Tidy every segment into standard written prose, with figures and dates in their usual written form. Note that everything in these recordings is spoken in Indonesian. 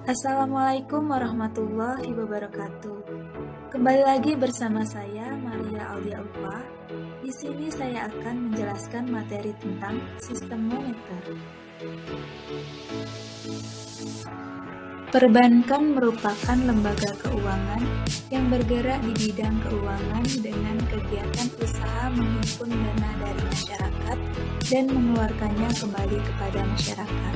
Assalamualaikum warahmatullahi wabarakatuh. Kembali lagi bersama saya Maria Aldia Ulfa. Di sini saya akan menjelaskan materi tentang sistem moneter. Perbankan merupakan lembaga keuangan yang bergerak di bidang keuangan dengan kegiatan usaha menghimpun dana dari masyarakat dan mengeluarkannya kembali kepada masyarakat.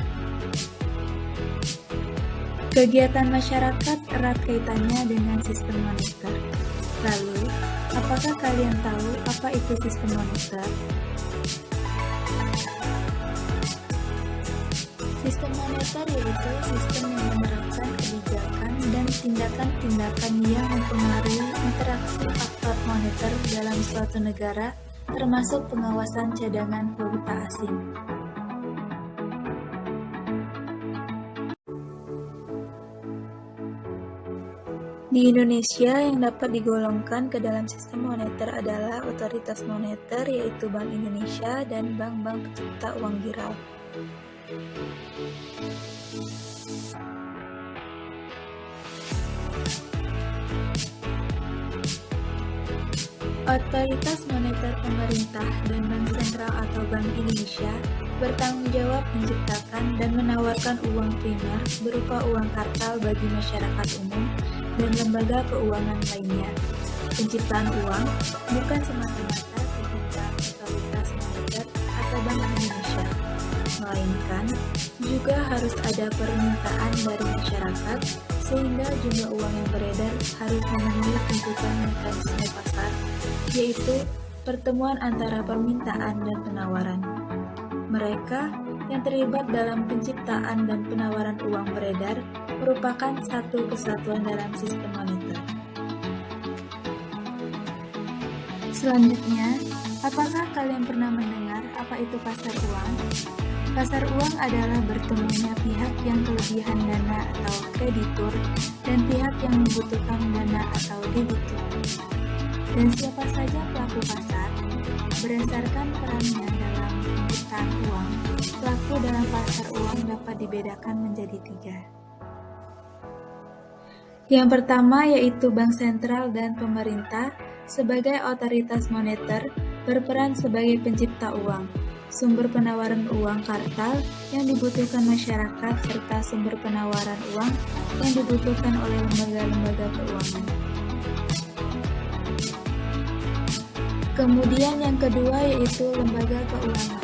Kegiatan masyarakat erat kaitannya dengan sistem moneter. Lalu, apakah kalian tahu apa itu sistem moneter? Sistem moneter yaitu sistem yang menerapkan kebijakan dan tindakan-tindakan yang mempengaruhi interaksi faktor moneter dalam suatu negara, termasuk pengawasan cadangan valuta asing. Di Indonesia, yang dapat digolongkan ke dalam sistem moneter adalah otoritas moneter, yaitu Bank Indonesia dan bank-bank pencipta uang viral. Otoritas moneter pemerintah dan Bank Sentral atau Bank Indonesia bertanggung jawab menciptakan dan menawarkan uang primer berupa uang kartal bagi masyarakat umum dan lembaga keuangan lainnya. Penciptaan uang bukan semata-mata kehendak otoritas moneter atau Bank Indonesia, melainkan juga harus ada permintaan dari masyarakat sehingga jumlah uang yang beredar harus memenuhi tuntutan mekanisme pasar, yaitu pertemuan antara permintaan dan penawaran. Mereka yang terlibat dalam penciptaan dan penawaran uang beredar merupakan satu kesatuan dalam sistem moneter. Selanjutnya, apakah kalian pernah mendengar apa itu pasar uang? Pasar uang adalah bertemunya pihak yang kelebihan dana atau kreditur dan pihak yang membutuhkan dana atau debitur. Dan siapa saja pelaku pasar? Berdasarkan perannya dalam penciptaan uang, pelaku dalam pasar uang dapat dibedakan menjadi 3. Yang pertama yaitu Bank Sentral dan pemerintah sebagai otoritas moneter berperan sebagai pencipta uang, sumber penawaran uang kartal yang dibutuhkan masyarakat serta sumber penawaran uang yang dibutuhkan oleh lembaga-lembaga keuangan. Kemudian yang kedua yaitu lembaga keuangan.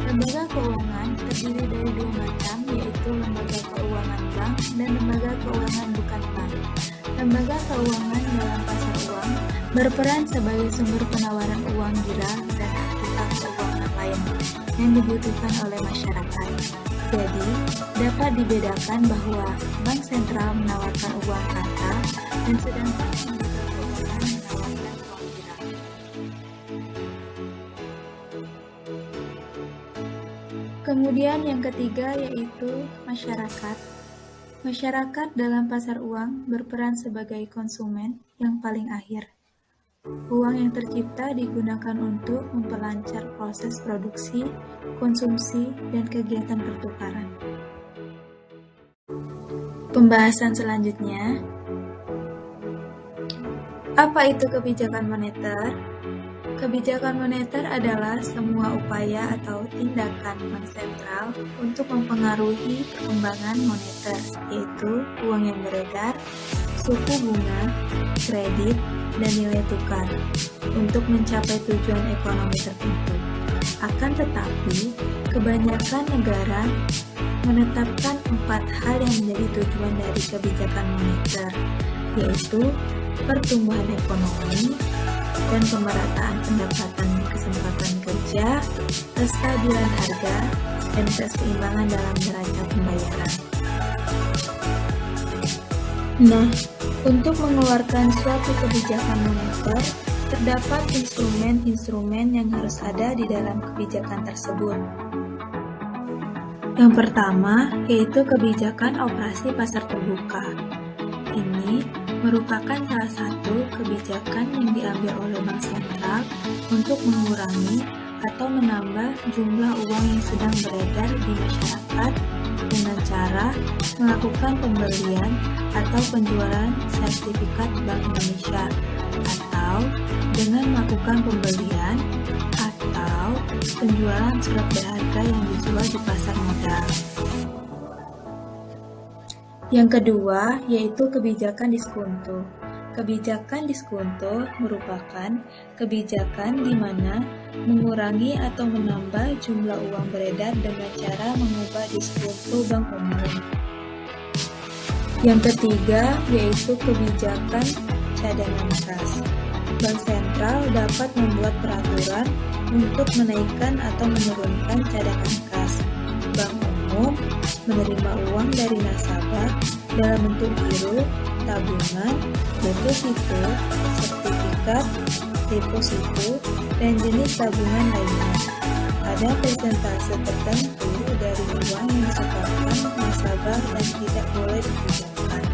Lembaga keuangan terdiri dari 2 macam, yaitu lembaga keuangan bank dan lembaga keuangan bukan bank. Lembaga keuangan dalam pasar uang berperan sebagai sumber penawaran uang gila dan aktivitas keuangan lain yang dibutuhkan oleh masyarakat. Jadi, dapat dibedakan bahwa Bank Sentral menawarkan uang kartal dan sedangkan lembaga keuangan menawarkan uang gila. Kemudian yang ketiga yaitu masyarakat. Masyarakat dalam pasar uang berperan sebagai konsumen yang paling akhir. Uang yang tercipta digunakan untuk memperlancar proses produksi, konsumsi, dan kegiatan pertukaran. Pembahasan selanjutnya, apa itu kebijakan moneter? Kebijakan moneter adalah semua upaya atau tindakan bank sentral untuk mempengaruhi perkembangan moneter, yaitu uang yang beredar, suku bunga, kredit, dan nilai tukar, untuk mencapai tujuan ekonomi tertentu. Akan tetapi, kebanyakan negara menetapkan 4 hal yang menjadi tujuan dari kebijakan moneter, yaitu pertumbuhan ekonomi, dan pemerataan pendapatan kesempatan kerja, kestabilan harga, dan keseimbangan dalam neraca pembayaran. Nah, untuk mengeluarkan suatu kebijakan moneter, terdapat instrumen-instrumen yang harus ada di dalam kebijakan tersebut. Yang pertama, yaitu kebijakan operasi pasar terbuka. Ini merupakan salah satu kebijakan yang diambil oleh Bank Sentral untuk mengurangi atau menambah jumlah uang yang sedang beredar di masyarakat dengan cara melakukan pembelian atau penjualan sertifikat Bank Indonesia, atau dengan melakukan pembelian atau penjualan surat berharga yang dijual di pasar modal. Yang kedua, yaitu kebijakan diskonto. Kebijakan diskonto merupakan kebijakan di mana mengurangi atau menambah jumlah uang beredar dengan cara mengubah diskonto bank umum. Yang ketiga, yaitu kebijakan cadangan kas. Bank sentral dapat membuat peraturan untuk menaikkan atau menurunkan cadangan kas. Bank umum menerima uang dari nasabah dalam bentuk giro, tabungan, deposito, sertifikat, deposito, dan jenis tabungan lainnya. Ada persentase tertentu dari uang yang disetorkan nasabah dan tidak boleh dipinjamkan.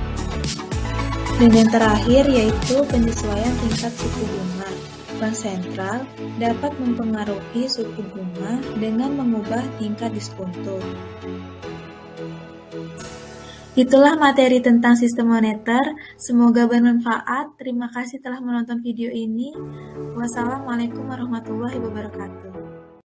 Dan yang terakhir yaitu penyesuaian tingkat suku bunga. Bank sentral dapat mempengaruhi suku bunga dengan mengubah tingkat diskonto. Itulah materi tentang sistem moneter. Semoga bermanfaat. Terima kasih telah menonton video ini. Wassalamualaikum warahmatullahi wabarakatuh.